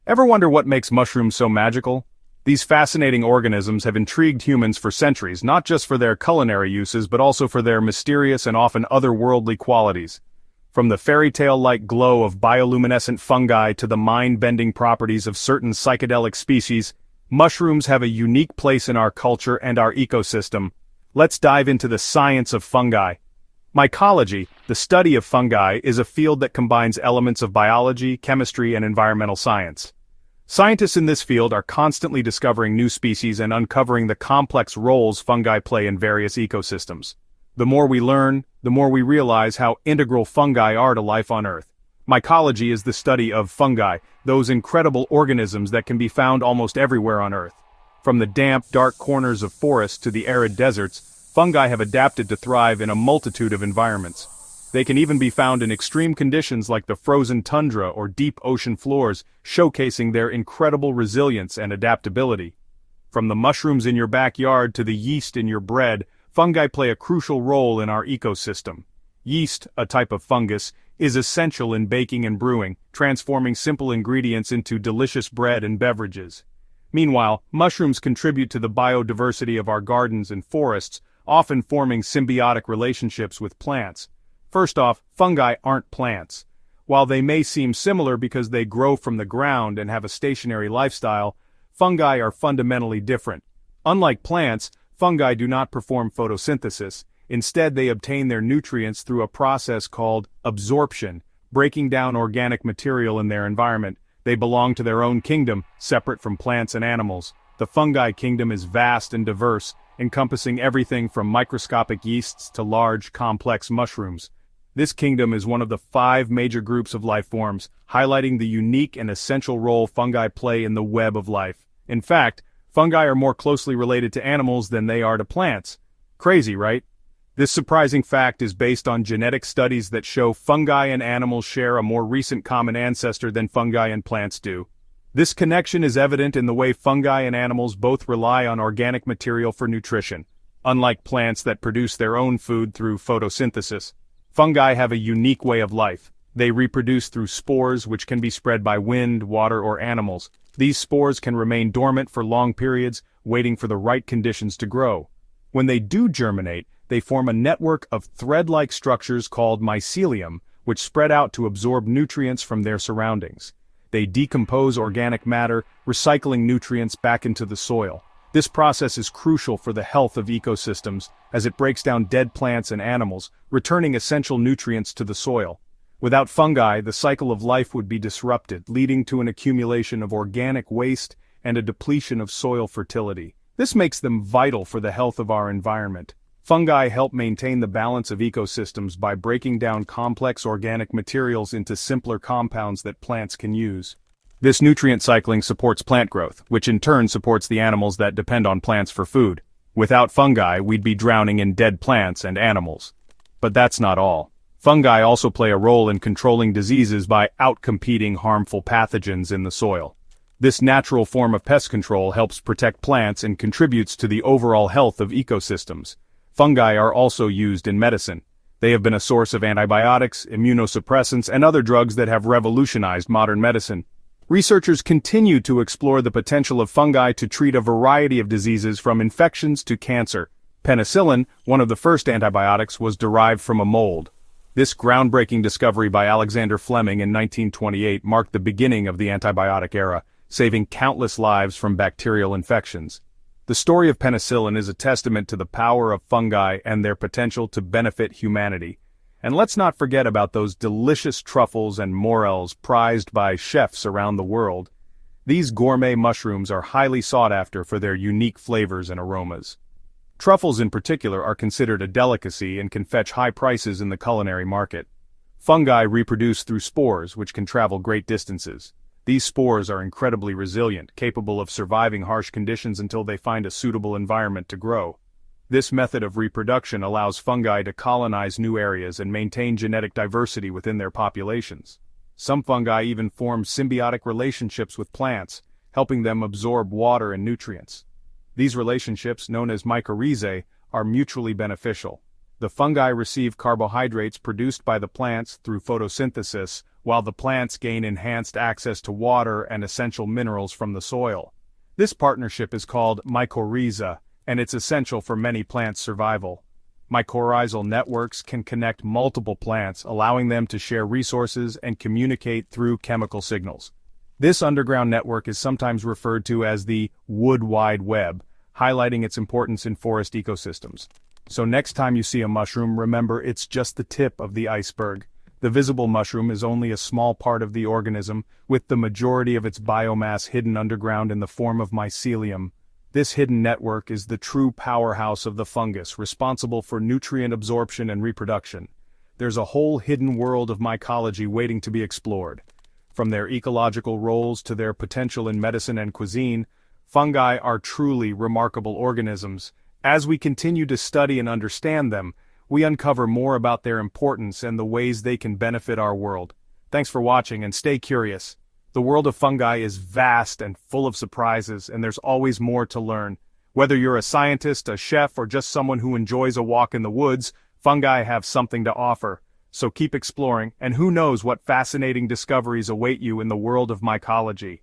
Ever wonder what makes mushrooms so magical? These fascinating organisms have intrigued humans for centuries, not just for their culinary uses but also for their mysterious and often otherworldly qualities. From the fairy tale-like glow of bioluminescent fungi to the mind-bending properties of certain psychedelic species, mushrooms have a unique place in our culture and our ecosystem. Let's dive into the science of fungi. Mycology, the study of fungi, is a field that combines elements of biology, chemistry, and environmental science. Scientists in this field are constantly discovering new species and uncovering the complex roles fungi play in various ecosystems. The more we learn, the more we realize how integral fungi are to life on Earth. Mycology is the study of fungi, those incredible organisms that can be found almost everywhere on Earth. From the damp, dark corners of forests to the arid deserts, fungi have adapted to thrive in a multitude of environments. They can even be found in extreme conditions like the frozen tundra or deep ocean floors, showcasing their incredible resilience and adaptability. From the mushrooms in your backyard to the yeast in your bread, fungi play a crucial role in our ecosystem. Yeast, a type of fungus, is essential in baking and brewing, transforming simple ingredients into delicious bread and beverages. Meanwhile, mushrooms contribute to the biodiversity of our gardens and forests, often forming symbiotic relationships with plants. First off, fungi aren't plants. While they may seem similar because they grow from the ground and have a stationary lifestyle, fungi are fundamentally different. Unlike plants, fungi do not perform photosynthesis. Instead, they obtain their nutrients through a process called absorption, breaking down organic material in their environment. They belong to their own kingdom, separate from plants and animals. The fungi kingdom is vast and diverse, encompassing everything from microscopic yeasts to large, complex mushrooms. This kingdom is one of the 5 major groups of life forms, highlighting the unique and essential role fungi play in the web of life. In fact, fungi are more closely related to animals than they are to plants. Crazy, right? This surprising fact is based on genetic studies that show fungi and animals share a more recent common ancestor than fungi and plants do. This connection is evident in the way fungi and animals both rely on organic material for nutrition. Unlike plants that produce their own food through photosynthesis, fungi have a unique way of life. They reproduce through spores which can be spread by wind, water, or animals. These spores can remain dormant for long periods, waiting for the right conditions to grow. When they do germinate, they form a network of thread-like structures called mycelium, which spread out to absorb nutrients from their surroundings. They decompose organic matter, recycling nutrients back into the soil. This process is crucial for the health of ecosystems, as it breaks down dead plants and animals, returning essential nutrients to the soil. Without fungi, the cycle of life would be disrupted, leading to an accumulation of organic waste and a depletion of soil fertility. This makes them vital for the health of our environment. Fungi help maintain the balance of ecosystems by breaking down complex organic materials into simpler compounds that plants can use. This nutrient cycling supports plant growth, which in turn supports the animals that depend on plants for food. Without fungi, we'd be drowning in dead plants and animals. But that's not all. Fungi also play a role in controlling diseases by outcompeting harmful pathogens in the soil. This natural form of pest control helps protect plants and contributes to the overall health of ecosystems. Fungi are also used in medicine. They have been a source of antibiotics, immunosuppressants, and other drugs that have revolutionized modern medicine. Researchers continue to explore the potential of fungi to treat a variety of diseases from infections to cancer. Penicillin, one of the first antibiotics, was derived from a mold. This groundbreaking discovery by Alexander Fleming in 1928 marked the beginning of the antibiotic era, saving countless lives from bacterial infections. The story of penicillin is a testament to the power of fungi and their potential to benefit humanity. And let's not forget about those delicious truffles and morels prized by chefs around the world. These gourmet mushrooms are highly sought after for their unique flavors and aromas. Truffles in particular are considered a delicacy and can fetch high prices in the culinary market. Fungi reproduce through spores, which can travel great distances. These spores are incredibly resilient, capable of surviving harsh conditions until they find a suitable environment to grow. This method of reproduction allows fungi to colonize new areas and maintain genetic diversity within their populations. Some fungi even form symbiotic relationships with plants, helping them absorb water and nutrients. These relationships, known as mycorrhizae, are mutually beneficial. The fungi receive carbohydrates produced by the plants through photosynthesis, while the plants gain enhanced access to water and essential minerals from the soil. This partnership is called mycorrhiza, and it's essential for many plants' survival. Mycorrhizal networks can connect multiple plants, allowing them to share resources and communicate through chemical signals. This underground network is sometimes referred to as the wood wide web, highlighting its importance in forest ecosystems. So next time you see a mushroom, remember it's just the tip of the iceberg. The visible mushroom is only a small part of the organism, with the majority of its biomass hidden underground in the form of mycelium. This hidden network is the true powerhouse of the fungus, responsible for nutrient absorption and reproduction. There's a whole hidden world of mycology waiting to be explored. From their ecological roles to their potential in medicine and cuisine, fungi are truly remarkable organisms. As we continue to study and understand them, we uncover more about their importance and the ways they can benefit our world. Thanks for watching and stay curious. The world of fungi is vast and full of surprises, and there's always more to learn. Whether you're a scientist, a chef, or just someone who enjoys a walk in the woods, fungi have something to offer. So keep exploring, and who knows what fascinating discoveries await you in the world of mycology.